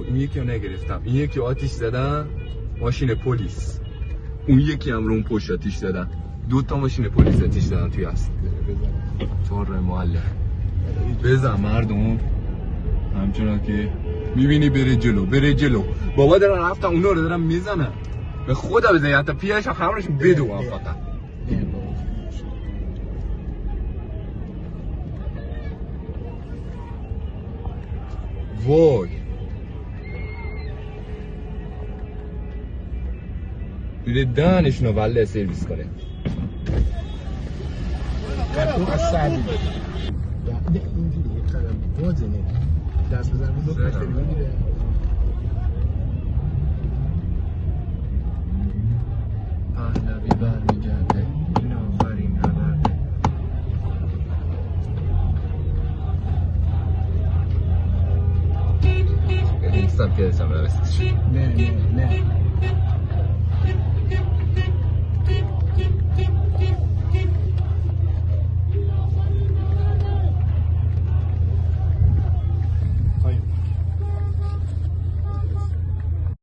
این یکی رو نگرفتم. این یکی آتیش زدن ماشین پلیس، اون یکی هم رو اون پشت آتیش زدن. 2 ماشین پلیس آتیش زدن توی هست. طور معلم بزن مردم همچنان که میبینی بره جلو. بابا دارن رفتن اونا رو دارن میزنن. به خدا بزنی حتی پیش همونش بدوم فقط. وای بیده دهنشونو وله سرویس کنه. تو اصلی اینجوری یه قدم بازنه دست بزن رو دو پشت میره. پهلوی برمیگرده این آخرین نبرده. نیستم که دستم رو بسیش. نه